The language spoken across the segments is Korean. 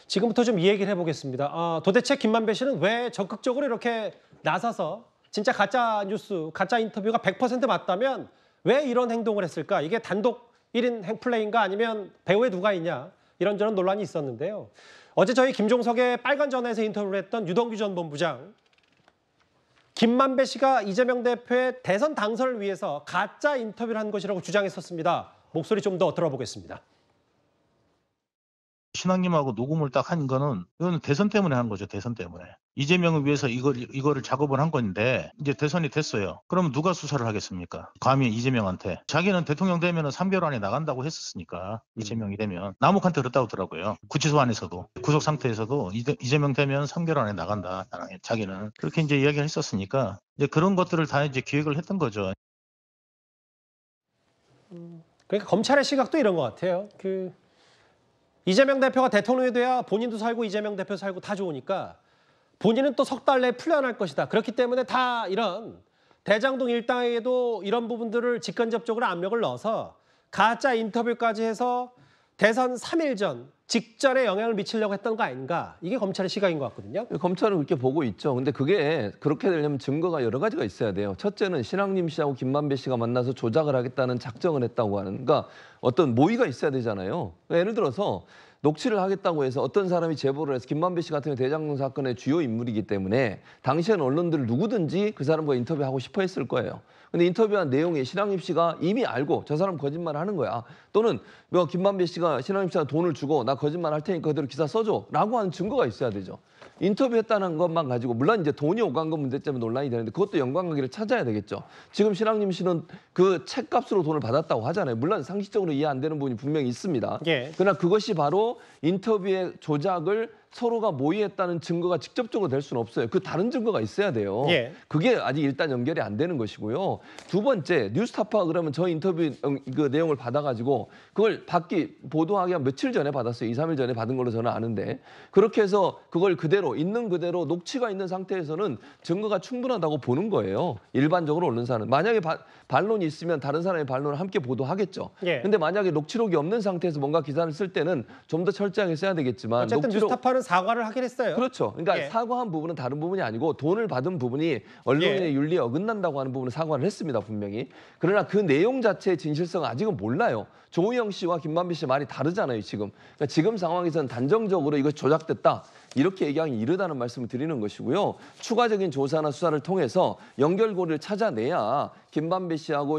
지금부터 좀 이 얘기를 해보겠습니다. 도대체 김만배 씨는 왜 적극적으로 이렇게 나서서 진짜 가짜 뉴스, 가짜 인터뷰가 100% 맞다면 왜 이런 행동을 했을까? 이게 단독 1인 행플레이인가 아니면 배후에 누가 있냐? 이런저런 논란이 있었는데요. 어제 저희 김종석의 빨간 전화에서 인터뷰를 했던 유동규 전 본부장. 김만배 씨가 이재명 대표의 대선 당선을 위해서 가짜 인터뷰를 한 것이라고 주장했었습니다. 목소리 좀 더 들어보겠습니다. 신앙님하고 녹음을 딱 한 거는 이거는 대선 때문에 한 거죠. 대선 때문에. 이재명을 위해서 이거를 작업을 한 건데 이제 대선이 됐어요. 그러면 누가 수사를 하겠습니까? 감히 이재명한테. 자기는 대통령 되면 3개월 안에 나간다고 했었으니까 이재명이 되면 남욱한테 그랬다고 하더라고요. 구치소 안에서도 구속 상태에서도 이재명 되면 3개월 안에 나간다. 자기는 그렇게 이제 이야기를 했었으니까 이제 그런 것들을 다 이제 기획을 했던 거죠. 그러니까 검찰의 시각도 이런 것 같아요. 이재명 대표가 대통령이 돼야 본인도 살고 이재명 대표 살고 다 좋으니까 본인은 또 석 달 내에 풀려날 것이다. 그렇기 때문에 다 이런 대장동 일당에도 이런 부분들을 직간접적으로 압력을 넣어서 가짜 인터뷰까지 해서 대선 3일 전 직전에 영향을 미치려고 했던 거 아닌가. 이게 검찰의 시각인 것 같거든요. 검찰은 그렇게 보고 있죠. 근데 그게 그렇게 되려면 증거가 여러 가지가 있어야 돼요. 첫째는 신앙님 씨하고 김만배 씨가 만나서 조작을 하겠다는 작정을 했다고 하는, 그러니까 어떤 모의가 있어야 되잖아요. 그러니까 예를 들어서 녹취를 하겠다고 해서 어떤 사람이 제보를 해서 김만배 씨 같은 경우 대장동 사건의 주요 인물이기 때문에 당시에는 언론들 누구든지 그 사람과 인터뷰하고 싶어 했을 거예요. 근데 인터뷰한 내용이 신앙님 씨가 이미 알고 저 사람 거짓말을 하는 거야. 또는 뭐 김만배 씨가 신앙님 씨한테 돈을 주고 나 거짓말 할 테니까 그대로 기사 써줘 라고 하는 증거가 있어야 되죠. 인터뷰했다는 것만 가지고 물론 이제 돈이 오간 건 문제 때문에 논란이 되는데 그것도 연관관계를 찾아야 되겠죠. 지금 신앙님 씨는 그 책값으로 돈을 받았다고 하잖아요. 물론 상식적으로 이해 안 되는 부분이 분명히 있습니다. 예. 그러나 그것이 바로 인터뷰의 조작을 서로가 모의했다는 증거가 직접적으로 될 수는 없어요. 그 다른 증거가 있어야 돼요. 예. 그게 아직 일단 연결이 안 되는 것이고요. 두 번째, 뉴스타파 그러면 저 인터뷰 그 내용을 받아가지고 그걸 보도하기 한 며칠 전에 받았어요. 2, 3일 전에 받은 걸로 저는 아는데 그렇게 해서 그걸 그대로 있는 그대로 녹취가 있는 상태에서는 증거가 충분하다고 보는 거예요. 일반적으로 언론사는. 만약에 반론이 있으면 다른 사람의 반론을 함께 보도하겠죠. 예. 근데 만약에 녹취록이 없는 상태에서 뭔가 기사를 쓸 때는 좀 더 철저하게 써야 되겠지만 어쨌든 뉴스타파는 사과를 하긴 했어요. 그렇죠. 그러니까 예. 사과한 부분은 다른 부분이 아니고 돈을 받은 부분이 언론인의 예. 윤리에 어긋난다고 하는 부분은 사과를 했습니다. 분명히. 그러나 그 내용 자체의 진실성은 아직은 몰라요. 조우영 씨와 김만배 씨 말이 다르잖아요. 지금. 그러니까 지금 상황에서는 단정적으로 이것이 조작됐다. 이렇게 얘기하기 이르다는 말씀을 드리는 것이고요. 추가적인 조사나 수사를 통해서 연결고리를 찾아내야 김만배 씨하고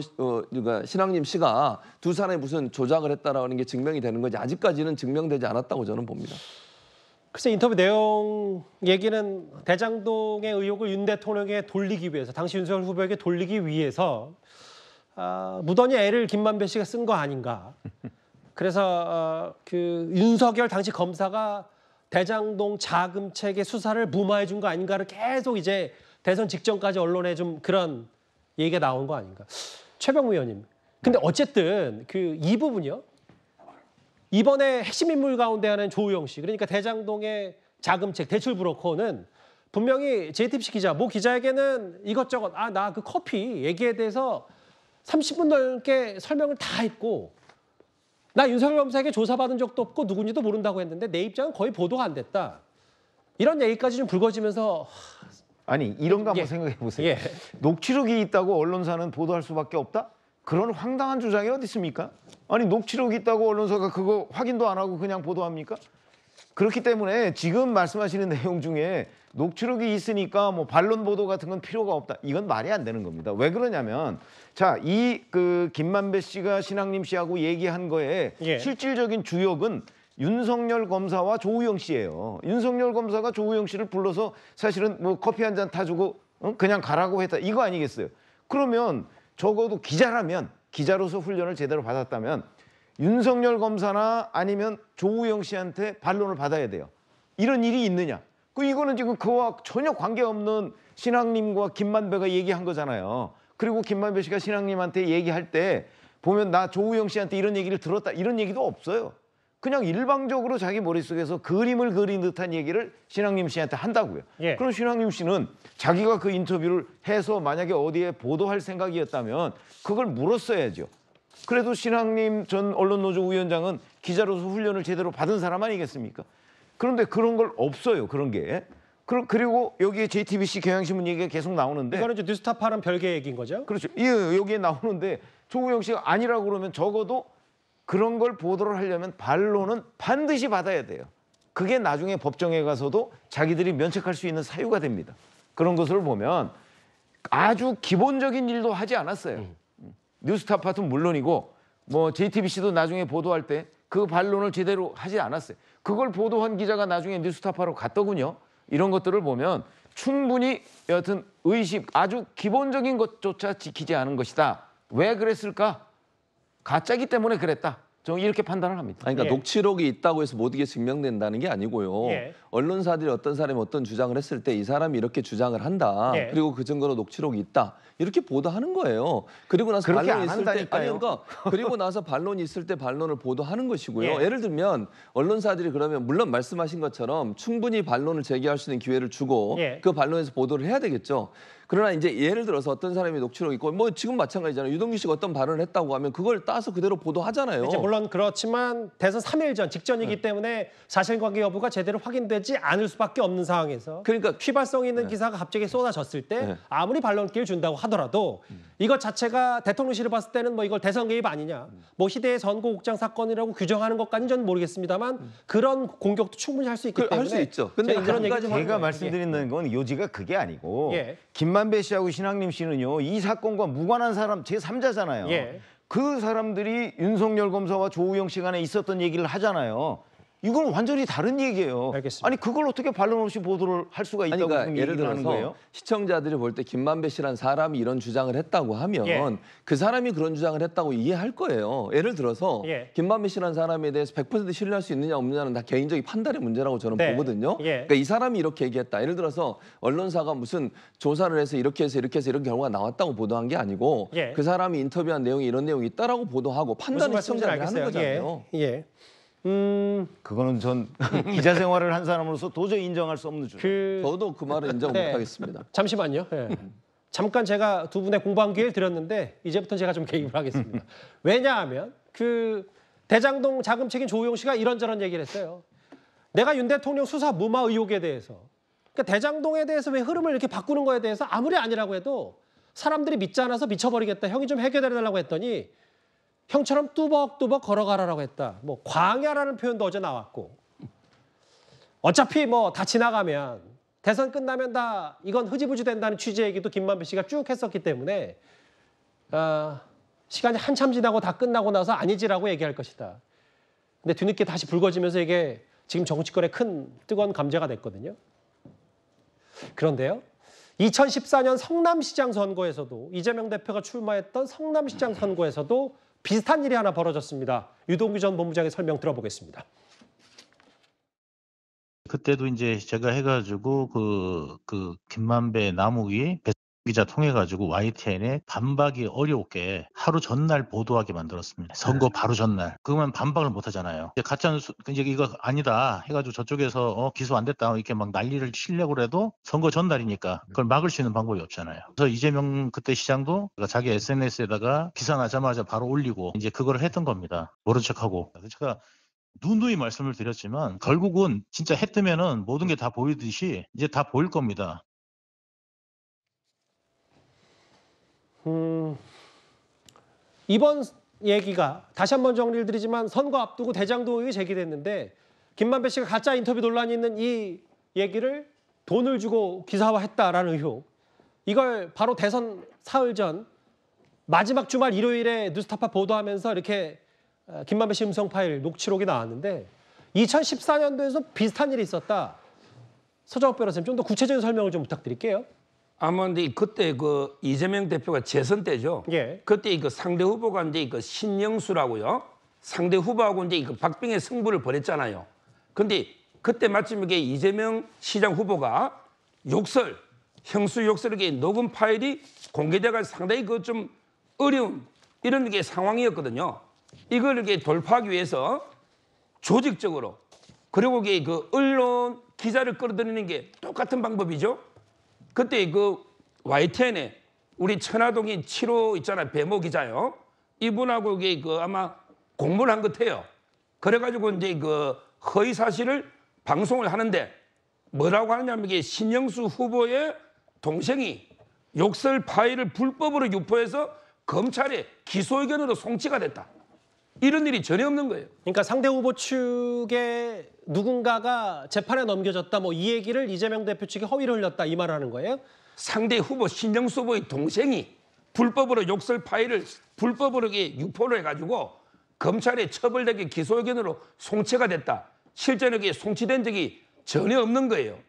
그러니까 신앙님 씨가 두 사람이 무슨 조작을 했다라는 게 증명이 되는 거지 아직까지는 증명되지 않았다고 저는 봅니다. 글쎄 인터뷰 내용 얘기는 대장동의 의혹을 윤 대통령에게 돌리기 위해서 당시 윤석열 후보에게 돌리기 위해서 무던히 애를 김만배 씨가 쓴 거 아닌가. 그래서 그 윤석열 당시 검사가 대장동 자금책의 수사를 무마해 준 거 아닌가를 계속 이제 대선 직전까지 언론에 좀 그런 얘기가 나온 거 아닌가. 최병우 의원님. 근데 어쨌든 이 부분이요. 이번에 핵심 인물 가운데 하나는 조우영 씨. 그러니까 대장동의 자금책 대출 브로커는 분명히 JTBC 기자, 모 기자에게는 이것저것 나 그 커피 얘기에 대해서 30분 넘게 설명을 다 했고 나 윤석열 검사에게 조사받은 적도 없고 누군지도 모른다고 했는데 내 입장은 거의 보도가 안 됐다. 이런 얘기까지 좀 불거지면서 아니 이런 거 한번 생각해 보세요. 예. 녹취록이 있다고 언론사는 보도할 수밖에 없다? 그런 황당한 주장이 어디 있습니까? 아니 녹취록이 있다고 언론사가 그거 확인도 안 하고 그냥 보도합니까? 그렇기 때문에 지금 말씀하시는 내용 중에 녹취록이 있으니까 뭐 반론 보도 같은 건 필요가 없다. 이건 말이 안 되는 겁니다. 왜 그러냐면 자, 김만배 씨가 신앙님 씨하고 얘기한 거에 예. 실질적인 주역은 윤석열 검사와 조우영 씨예요. 윤석열 검사가 조우영 씨를 불러서 사실은 뭐 커피 한 잔 타주고 그냥 가라고 했다. 이거 아니겠어요? 그러면 적어도 기자라면 기자로서 훈련을 제대로 받았다면 윤석열 검사나 아니면 조우영 씨한테 반론을 받아야 돼요. 이런 일이 있느냐? 이거는 지금 그와 전혀 관계없는 신앙님과 김만배가 얘기한 거잖아요. 그리고 김만배 씨가 신앙님한테 얘기할 때 보면 나 조우영 씨한테 이런 얘기를 들었다. 이런 얘기도 없어요. 그냥 일방적으로 자기 머릿속에서 그림을 그린 듯한 얘기를 신앙님 씨한테 한다고요. 예. 그럼 신앙님 씨는 자기가 그 인터뷰를 해서 만약에 어디에 보도할 생각이었다면 그걸 물었어야죠. 그래도 신앙님 전 언론노조 위원장은 기자로서 훈련을 제대로 받은 사람 아니겠습니까? 그런데 그런 걸 없어요. 그런 게. 그리고 여기에 JTBC 경향신문 얘기가 계속 나오는데 이거는 이제 뉴스타파랑 별개 얘기인 거죠? 그렇죠. 여기에 나오는데 조우영 씨가 아니라고 그러면 적어도 그런 걸 보도를 하려면 반론은 반드시 받아야 돼요. 그게 나중에 법정에 가서도 자기들이 면책할 수 있는 사유가 됩니다. 그런 것을 보면 아주 기본적인 일도 하지 않았어요. 뉴스타파도 물론이고 뭐 JTBC도 나중에 보도할 때 그 반론을 제대로 하지 않았어요. 그걸 보도한 기자가 나중에 뉴스타파로 갔더군요. 이런 것들을 보면 충분히 여하튼 의식 아주 기본적인 것조차 지키지 않은 것이다. 왜 그랬을까? 가짜기 때문에 그랬다. 저는 이렇게 판단을 합니다. 아니, 그러니까 예. 녹취록이 있다고 해서 모든 게 증명된다는 게 아니고요. 예. 언론사들이 어떤 사람이 어떤 주장을 했을 때 이 사람이 이렇게 주장을 한다. 예. 그리고 그 증거로 녹취록이 있다. 이렇게 보도하는 거예요. 그리고 나서 그렇게 반론이 안 있을 때 한다니까요. 그러니까 그리고 나서 반론이 있을 때 반론을 보도하는 것이고요. 예. 예를 들면 언론사들이 그러면 물론 말씀하신 것처럼 충분히 반론을 제기할 수 있는 기회를 주고 예. 그 반론에서 보도를 해야 되겠죠. 그러나 이제 예를 들어서 어떤 사람이 녹취록이 있고 뭐 지금 마찬가지잖아요. 유동규 씨가 어떤 발언을 했다고 하면 그걸 따서 그대로 보도하잖아요. 이제 물론 그렇지만 대선 3일 전 직전이기 때문에 사실관계 여부가 제대로 확인되지 않을 수밖에 없는 상황에서 그러니까 휘발성 있는 기사가 갑자기 쏟아졌을 때 네. 아무리 반론기를 준다고 하더라도 이것 자체가 대통령실을 봤을 때는 뭐 이걸 대선 개입 아니냐, 뭐 희대의 선거국장 사건이라고 규정하는 것까지는 저는 모르겠습니다만 그런 공격도 충분히 할 수 있기 때문에 할 수 있죠. 근데 제가 이제 그런 한 얘기 가지 좀 하는 제가 거예요. 말씀드리는 건 요지가 그게 아니고 예. 김만배 씨하고 신학림 씨는요. 이 사건과 무관한 사람 제3자잖아요. 예. 그 사람들이 윤석열 검사와 조우영 씨 간에 있었던 얘기를 하잖아요. 이건 완전히 다른 얘기예요. 알겠습니다. 아니 그걸 어떻게 반론 없이 보도를 할 수가 아니, 있다고 그러니까 지금 예를 얘기를 하는 들어서 거예요? 시청자들이 볼 때 김만배 씨란 사람이 이런 주장을 했다고 하면 예. 그 사람이 그런 주장을 했다고 이해할 거예요. 예를 들어서 예. 김만배 씨란 사람에 대해서 100% 신뢰할 수 있느냐 없느냐는 다 개인적인 판단의 문제라고 저는 네. 보거든요. 예. 그러니까 이 사람이 이렇게 얘기했다. 예를 들어서 언론사가 무슨 조사를 해서 이렇게 해서 이렇게 해서 이런 결과가 나왔다고 보도한 게 아니고 예. 그 사람이 인터뷰한 내용이 이런 내용이 있다라고 보도하고 무슨 판단을 말씀인지 시청자들이 하는 알겠어요. 거잖아요. 예. 예. 그거는 전 기자 생활을 한 사람으로서 도저히 인정할 수 없는 주장. 저도 그 말은 인정 네. 못하겠습니다. 잠시만요. 예. 잠깐 제가 두 분의 공방 기회를 드렸는데 이제부터 제가 좀 개입을 하겠습니다. 왜냐하면 그 대장동 자금책임 조우용 씨가 이런저런 얘기를 했어요. 내가 윤 대통령 수사 무마 의혹에 대해서 그러니까 대장동에 대해서 왜 흐름을 이렇게 바꾸는 거에 대해서 아무리 아니라고 해도 사람들이 믿지 않아서 미쳐버리겠다. 형이 좀 해결해달라고 했더니 형처럼 뚜벅뚜벅 걸어가라라고 했다. 뭐 광야라는 표현도 어제 나왔고 어차피 뭐 다 지나가면 대선 끝나면 다 이건 흐지부지 된다는 취지 얘기도 김만배 씨가 쭉 했었기 때문에 시간이 한참 지나고 다 끝나고 나서 아니지라고 얘기할 것이다. 근데 뒤늦게 다시 불거지면서 이게 지금 정치권의 큰 뜨거운 감자가 됐거든요. 그런데요. 2014년 성남시장 선거에서도 이재명 대표가 출마했던 성남시장 선거에서도 비슷한 일이 하나 벌어졌습니다. 유동규 전 본부장의 설명 들어보겠습니다. 그때도 이제 제가 해가지고 그 김만배 남욱이 기자 통해가지고 YTN에 반박이 어렵게 하루 전날 보도하게 만들었습니다. 선거 바로 전날. 그러면 반박을 못 하잖아요. 가짜뉴스 이제 이거 아니다 해가지고 저쪽에서 기소 안 됐다 이렇게 막 난리를 치려고 해도 선거 전날이니까 그걸 막을 수 있는 방법이 없잖아요. 그래서 이재명 그때 시장도 자기 SNS에다가 기사 나자마자 바로 올리고 이제 그걸 했던 겁니다. 모른 척하고. 제가 누누이 말씀을 드렸지만 결국은 진짜 해 뜨면은 모든 게 다 보이듯이 이제 다 보일 겁니다. 이번 얘기가 다시 한번 정리를 드리지만 선거 앞두고 대장동 의혹이 제기됐는데 김만배 씨가 가짜 인터뷰 논란이 있는 이 얘기를 돈을 주고 기사화했다라는 의혹. 이걸 바로 대선 사흘 전 마지막 주말 일요일에 뉴스타파 보도하면서 이렇게 김만배 씨 음성 파일 녹취록이 나왔는데 2014년도에서 비슷한 일이 있었다. 서정욱 변호사님 좀 더 구체적인 설명을 좀 부탁드릴게요. 아마 근데 그때 그 이재명 대표가 재선 때죠. 예. 그때 그 상대 후보가 이제 그 신영수라고요. 상대 후보하고 이제 그 박빙의 승부를 벌였잖아요. 근데 그때 마침 이게 이재명 시장 후보가 욕설, 형수 욕설에게 녹음 파일이 공개돼가 상당히 그 좀 어려운 이런 게 상황이었거든요. 이걸 이렇게 돌파하기 위해서 조직적으로 그리고 이게 그 언론 기자를 끌어들이는 게 똑같은 방법이죠. 그때 그 YTN에 우리 천화동인 7호 있잖아요. 배모 기자요. 이분하고 이게 그 아마 공모를 한 것 같아요. 그래가지고 이제 그 허위 사실을 방송을 하는데 뭐라고 하느냐면 이게 신영수 후보의 동생이 욕설 파일을 불법으로 유포해서 검찰에 기소 의견으로 송치가 됐다. 이런 일이 전혀 없는 거예요. 그러니까 상대 후보 측에 누군가가 재판에 넘겨졌다 뭐 이 얘기를 이재명 대표 측이 허위를 흘렸다 이 말을 하는 거예요? 상대 후보 신영수 후보의 동생이 불법으로 욕설 파일을 불법으로 유포를 해가지고 검찰에 처벌되게 기소 의견으로 송치가 됐다. 실제로 이게 송치된 적이 전혀 없는 거예요.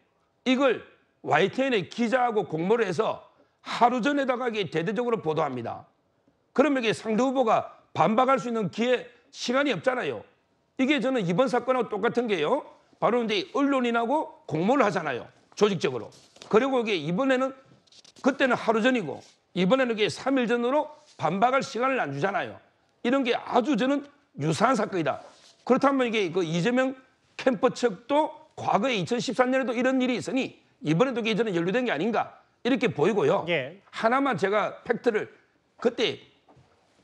이걸 YTN의 기자하고 공모를 해서 하루 전에다가 이게 대대적으로 보도합니다. 그러면 이게 상대 후보가 반박할 수 있는 시간이 없잖아요. 이게 저는 이번 사건하고 똑같은 게요. 바로 이제 언론인하고 공모를 하잖아요. 조직적으로. 그리고 이게 이번에는 그때는 하루 전이고 이번에는 이게 3일 전으로 반박할 시간을 안 주잖아요. 이런 게 아주 저는 유사한 사건이다. 그렇다면 이게 그 이재명 캠프 측도 과거에 2013년에도 이런 일이 있으니 이번에도 이게 저는 연루된 게 아닌가 이렇게 보이고요. 예. 하나만 제가 팩트를 그때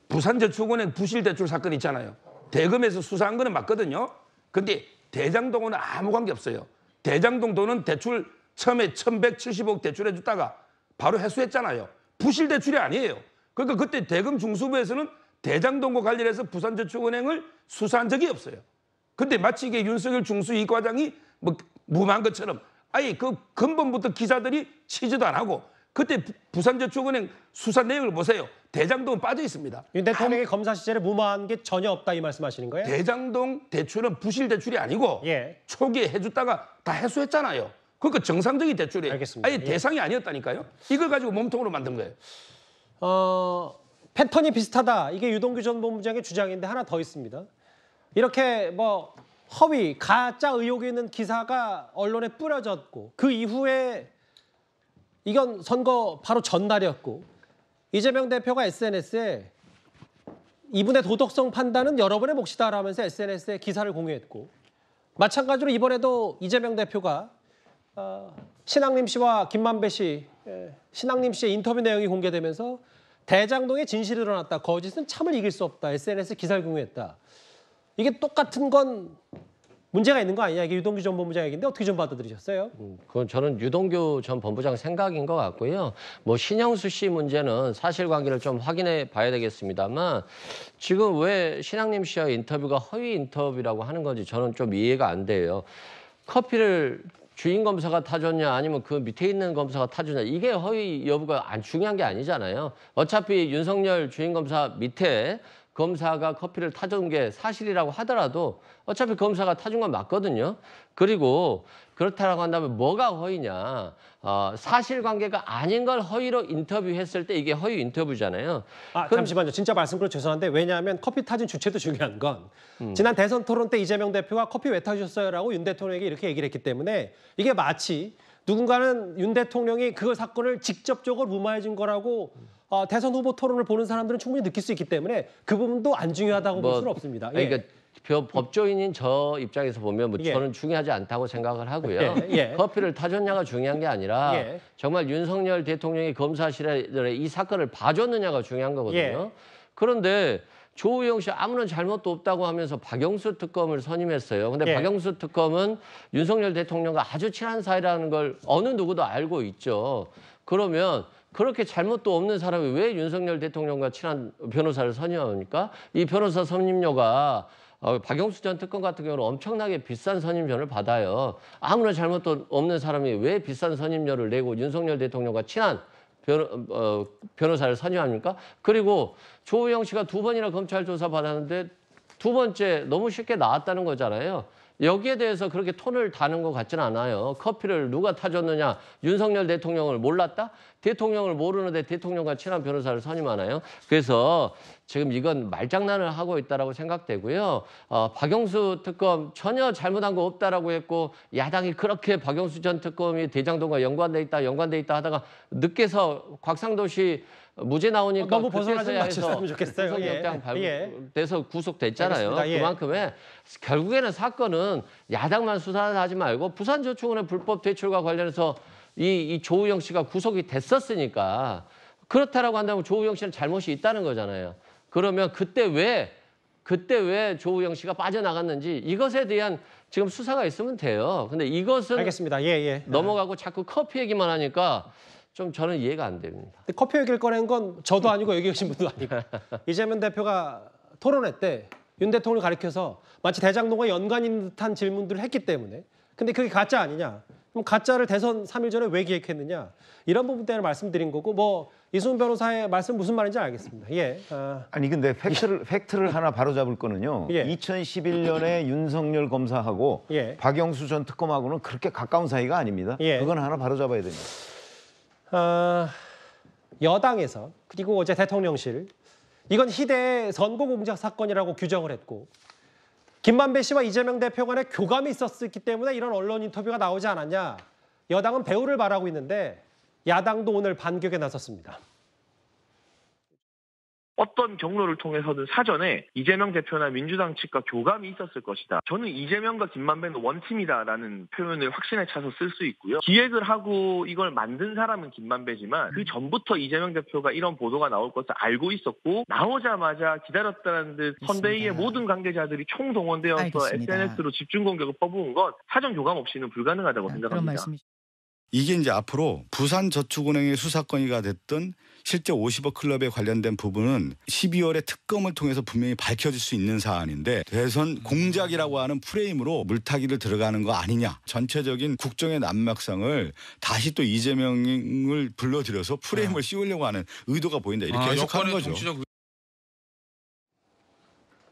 부산저축은행 부실대출 사건 있잖아요. 대검에서 수사한 거는 맞거든요. 근데 대장동은 아무 관계 없어요. 대장동도는 대출 처음에 1,170억 대출해 줬다가 바로 회수했잖아요. 부실대출이 아니에요. 그러니까 그때 대검 중수부에서는 대장동과 관련해서 부산저축은행을 수사한 적이 없어요. 근데 마치 이게 윤석열 중수이과장이 뭐 무모한 것처럼 아예 그 근본부터 기자들이 취재도 안 하고 그때 부산저축은행 수사 내용을 보세요. 대장동은 빠져 있습니다. 윤 대통령이 검사 시절에 무마한 게 전혀 없다 이 말씀하시는 거예요? 대장동 대출은 부실 대출이 아니고 예. 초기에 해줬다가 다 해소했잖아요. 그러니까 정상적인 대출이에요. 알겠습니다. 아예 예. 대상이 아니었다니까요. 이걸 가지고 몸통으로 만든 거예요. 패턴이 비슷하다. 이게 유동규 전 본부장의 주장인데 하나 더 있습니다. 이렇게 뭐 허위, 가짜 의혹이 있는 기사가 언론에 뿌려졌고 그 이후에 이건 선거 바로 전날이었고 이재명 대표가 SNS에 이분의 도덕성 판단은 여러분의 몫이다라면서 SNS에 기사를 공유했고 마찬가지로 이번에도 이재명 대표가 신앙림 씨와 김만배 씨, 신앙림 씨의 인터뷰 내용이 공개되면서 대장동에 진실이 드러났다. 거짓은 참을 이길 수 없다. SNS 기사를 공유했다. 이게 똑같은 건 문제가 있는 거 아니냐. 이게 유동규 전 본부장 얘기인데 어떻게 좀 받아들이셨어요? 그건 저는 유동규 전 본부장 생각인 것 같고요. 뭐 신영수 씨 문제는 사실관계를 좀 확인해 봐야 되겠습니다만 지금 왜 신앙림 씨와 인터뷰가 허위 인터뷰라고 하는 건지 저는 좀 이해가 안 돼요. 커피를 주인 검사가 타줬냐 아니면 그 밑에 있는 검사가 타줬냐 이게 허위 여부가 중요한 게 아니잖아요. 어차피 윤석열 주인 검사 밑에 검사가 커피를 타준 게 사실이라고 하더라도 어차피 검사가 타준 건 맞거든요. 그리고 그렇다라고 한다면 뭐가 허위냐. 사실관계가 아닌 걸 허위로 인터뷰했을 때 이게 허위 인터뷰잖아요. 잠시만요. 진짜 말씀드려 죄송한데 왜냐하면 커피 타준 주체도 중요한 건 지난 대선 토론 때 이재명 대표가 커피 왜 타주셨어요라고 윤 대통령에게 이렇게 얘기를 했기 때문에 이게 마치 누군가는 윤 대통령이 그 사건을 직접적으로 무마해 준 거라고 대선 후보 토론을 보는 사람들은 충분히 느낄 수 있기 때문에 그 부분도 안 중요하다고 볼 수는 없습니다. 예. 그러니까 법조인인 저 입장에서 보면 뭐 예. 저는 중요하지 않다고 생각을 하고요. 예. 커피를 타줬냐가 중요한 게 아니라 예. 정말 윤석열 대통령이 검사실에 이 사건을 봐줬느냐가 중요한 거거든요. 예. 그런데 조우영 씨 아무런 잘못도 없다고 하면서 박영수 특검을 선임했어요. 근데 예. 박영수 특검은 윤석열 대통령과 아주 친한 사이라는 걸 어느 누구도 알고 있죠. 그러면 그렇게 잘못도 없는 사람이 왜 윤석열 대통령과 친한 변호사를 선임합니까? 이 변호사 선임료가 박영수 전 특검 같은 경우는 엄청나게 비싼 선임료를 받아요. 아무런 잘못도 없는 사람이 왜 비싼 선임료를 내고 윤석열 대통령과 친한 변호사를 선임합니까? 그리고 조우영 씨가 2번이나 검찰 조사 받았는데 2번째 너무 쉽게 나왔다는 거잖아요. 여기에 대해서 그렇게 톤을 다는 것 같지는 않아요. 커피를 누가 타줬느냐, 윤석열 대통령을 몰랐다? 대통령을 모르는데 대통령과 친한 변호사를 선임하나요? 그래서 지금 이건 말장난을 하고 있다라고 생각되고요. 박영수 특검 전혀 잘못한 거 없다라고 했고 야당이 그렇게 박영수 전 특검이 대장동과 연관돼 있다 하다가 늦게서 곽상도시 무죄 나오니까 너무 벗어나지 마셨으면 좋겠어요. 구속영장 예. 발부돼서 구속됐잖아요. 알겠습니다. 예. 그만큼의 결국에는 사건은 야당만 수사하지 말고 부산저축은행 불법 대출과 관련해서 이 조우영 씨가 구속이 됐었으니까 그렇다라고 한다면 조우영 씨는 잘못이 있다는 거잖아요. 그러면 그때 왜 그때 왜 조우영 씨가 빠져나갔는지 이것에 대한 지금 수사가 있으면 돼요. 근데 이것은 알겠습니다. 예. 넘어가고 자꾸 커피 얘기만 하니까 좀 저는 이해가 안 됩니다. 근데 커피 얘기를 꺼낸 건 저도 아니고 여기 계신 분도 아니고 이재명 대표가 토론회 때 윤 대통령을 가리켜서 마치 대장동과 연관 있는 듯한 질문들을 했기 때문에 근데 그게 가짜 아니냐? 그럼 가짜를 대선 3일 전에 왜 기획했느냐? 이런 부분 때문에 말씀드린 거고 뭐 이수문 변호사의 말씀 무슨 말인지 알겠습니다. 예. 아니 근데 팩트를 하나 바로잡을 거는요. 예. 2011년에 윤석열 검사하고 예. 박영수 전 특검하고는 그렇게 가까운 사이가 아닙니다. 예. 그건 하나 바로잡아야 됩니다. 여당에서 그리고 어제 대통령실 이건 희대의 선거 공작 사건이라고 규정을 했고 김만배 씨와 이재명 대표 간에 교감이 있었기 때문에 이런 언론 인터뷰가 나오지 않았냐. 여당은 배우를 바라고 있는데 야당도 오늘 반격에 나섰습니다. 어떤 경로를 통해서든 사전에 이재명 대표나 민주당 측과 교감이 있었을 것이다. 저는 이재명과 김만배는 원팀이다라는 표현을 확신에 차서 쓸 수 있고요. 기획을 하고 이걸 만든 사람은 김만배지만 그 전부터 이재명 대표가 이런 보도가 나올 것을 알고 있었고 나오자마자 기다렸다는 듯 선대위의 모든 관계자들이 총동원되어서 알겠습니다. SNS로 집중 공격을 퍼부은 건 사전 교감 없이는 불가능하다고 그런 생각합니다. 말씀이시죠. 이게 이제 앞으로 부산저축은행의 수사건이가 됐든 실제 50억 클럽에 관련된 부분은 12월에 특검을 통해서 분명히 밝혀질 수 있는 사안인데 대선 공작이라고 하는 프레임으로 물타기를 들어가는 거 아니냐. 전체적인 국정의 난막상을 다시 또 이재명을 불러들여서 프레임을 씌우려고 하는 의도가 보인다. 이렇게 해석하는 거죠.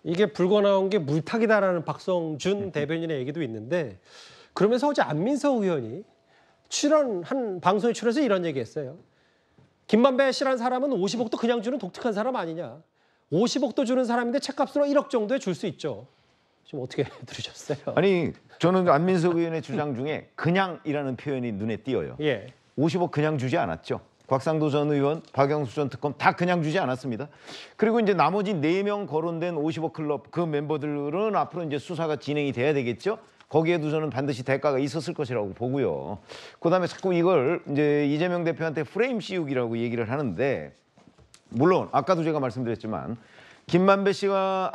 이게 불고 나온 게 물타기다라는 박성준 대변인의 얘기도 있는데 그러면서 어제 안민석 의원이 한 방송에 출연해서 이런 얘기했어요. 김만배 씨라는 사람은 50억도 그냥 주는 독특한 사람 아니냐. 50억도 주는 사람인데 책값으로 1억 정도에 줄 수 있죠. 지금 어떻게 들으셨어요? 아니 저는 안민석 의원의 주장 중에 그냥이라는 표현이 눈에 띄어요. 예. 50억 그냥 주지 않았죠. 곽상도 전 의원, 박영수 전 특검 다 그냥 주지 않았습니다. 그리고 이제 나머지 4명 거론된 50억 클럽 그 멤버들은 앞으로 이제 수사가 진행이 돼야 되겠죠. 거기에도 저는 반드시 대가가 있었을 것이라고 보고요. 그다음에 자꾸 이걸 이제 이재명 대표한테 프레임 씌우기라고 얘기를 하는데 물론 아까도 제가 말씀드렸지만 김만배 씨와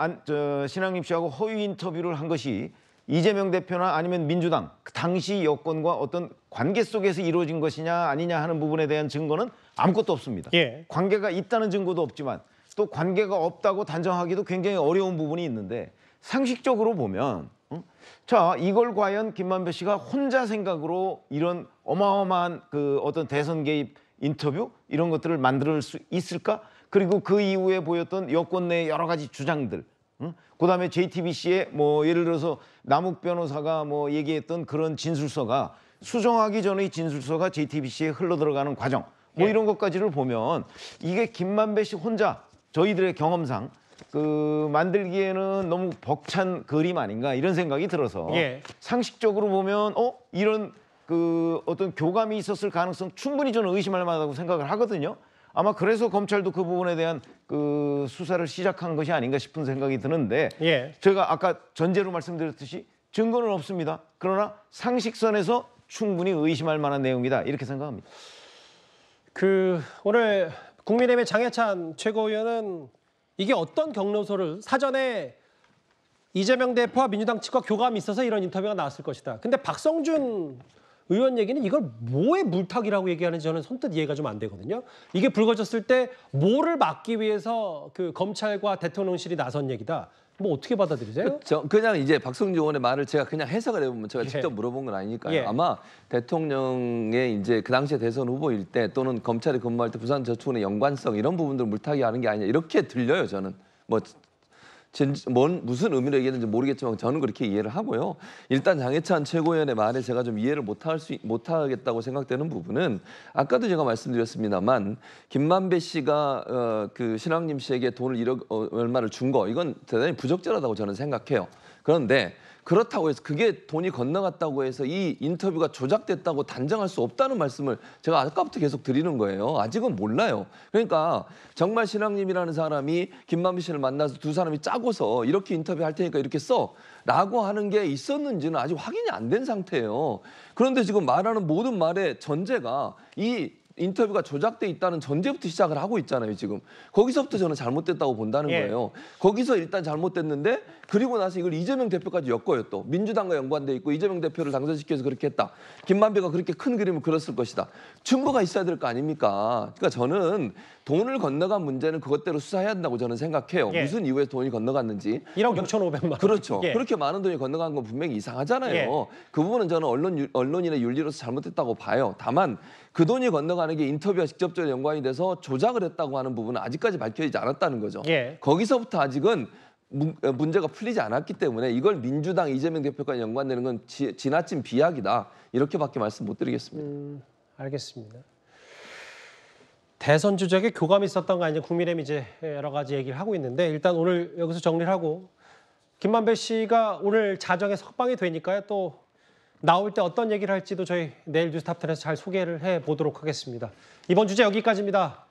신학림 씨하고 허위 인터뷰를 한 것이 이재명 대표나 아니면 민주당 그 당시 여권과 어떤 관계 속에서 이루어진 것이냐 아니냐 하는 부분에 대한 증거는 아무것도 없습니다. 예. 관계가 있다는 증거도 없지만 또 관계가 없다고 단정하기도 굉장히 어려운 부분이 있는데 상식적으로 보면 자 이걸 과연 김만배 씨가 혼자 생각으로 이런 어마어마한 그 어떤 대선 개입 인터뷰 이런 것들을 만들 수 있을까? 그리고 그 이후에 보였던 여권 내 여러 가지 주장들 그다음에 JTBC의 뭐 예를 들어서 남욱 변호사가 뭐 얘기했던 그런 진술서가 수정하기 전의 진술서가 JTBC에 흘러들어가는 과정 뭐 이런 것까지를 보면 이게 김만배 씨 혼자 저희들의 경험상 그 만들기에는 너무 벅찬 그림 아닌가 이런 생각이 들어서 상식적으로 보면 이런 그 어떤 교감이 있었을 가능성 충분히 저는 의심할 만하다고 생각을 하거든요. 아마 그래서 검찰도 그 부분에 대한 그 수사를 시작한 것이 아닌가 싶은 생각이 드는데 제가 아까 전제로 말씀드렸듯이 증거는 없습니다. 그러나 상식선에서 충분히 의심할 만한 내용이다 이렇게 생각합니다. 오늘 국민의힘의 장해찬 최고위원은 이게 어떤 경로서를 사전에 이재명 대표와 민주당 측과 교감이 있어서 이런 인터뷰가 나왔을 것이다. 근데 박성준 의원 얘기는 이걸 뭐의 물타기라고 얘기하는지 저는 선뜻 이해가 좀 안 되거든요. 이게 불거졌을 때 뭐를 막기 위해서 그 검찰과 대통령실이 나선 얘기다. 뭐 어떻게 받아들이세요? 그냥 이제 박성준 의원의 말을 제가 그냥 해석을 해보면 제가 직접 물어본 건 아니니까요. 아마 대통령의 이제 그 당시에 대선 후보일 때 또는 검찰이 근무할 때 부산저축은행 연관성 이런 부분들을 물타기 하는 게 아니냐 이렇게 들려요. 저는 무슨 의미로 얘기했는지 모르겠지만 저는 그렇게 이해를 하고요. 일단 장해찬 최고위원의 말에 제가 좀 이해를 못하겠다고 생각되는 부분은 아까도 제가 말씀드렸습니다만 김만배 씨가 그 신학림 씨에게 돈을 1억 얼마를 준 거 이건 대단히 부적절하다고 저는 생각해요. 그런데 그렇다고 해서 그게 돈이 건너갔다고 해서 이 인터뷰가 조작됐다고 단정할 수 없다는 말씀을 제가 아까부터 계속 드리는 거예요. 아직은 몰라요. 그러니까 정말 신학님이라는 사람이 김만배 씨를 만나서 두 사람이 짜고서 이렇게 인터뷰할 테니까 이렇게 써라고 하는 게 있었는지는 아직 확인이 안 된 상태예요. 그런데 지금 말하는 모든 말의 전제가 이 인터뷰가 조작돼 있다는 전제부터 시작을 하고 있잖아요, 지금. 거기서부터 저는 잘못됐다고 본다는 예. 거예요. 거기서 일단 잘못됐는데 그리고 나서 이걸 이재명 대표까지 엮어요 또. 민주당과 연관돼 있고 이재명 대표를 당선시켜서 그렇게 했다. 김만배가 그렇게 큰 그림을 그렸을 것이다. 증거가 있어야 될 거 아닙니까? 그러니까 저는 돈을 건너간 문제는 그것대로 수사해야 한다고 저는 생각해요. 예. 무슨 이유에서 돈이 건너갔는지. 1억 6,500만 원. 그렇죠. 예. 그렇게 많은 돈이 건너간 건 분명히 이상하잖아요. 예. 그 부분은 저는 언론인의 윤리로서 잘못됐다고 봐요. 다만 그 돈이 건너가는 게 인터뷰와 직접적인 연관이 돼서 조작을 했다고 하는 부분은 아직까지 밝혀지지 않았다는 거죠. 예. 거기서부터 아직은 문제가 풀리지 않았기 때문에 이걸 민주당 이재명 대표까지 연관되는 건 지나친 비약이다. 이렇게밖에 말씀 못 드리겠습니다. 알겠습니다. 대선 주적에 교감이 있었던 거 아니냐 국민의힘 이제 여러 가지 얘기를 하고 있는데 일단 오늘 여기서 정리를 하고 김만배 씨가 오늘 자정에 석방이 되니까요. 또 나올 때 어떤 얘기를 할지도 저희 내일 뉴스탑10에서 잘 소개를 해보도록 하겠습니다. 이번 주제 여기까지입니다.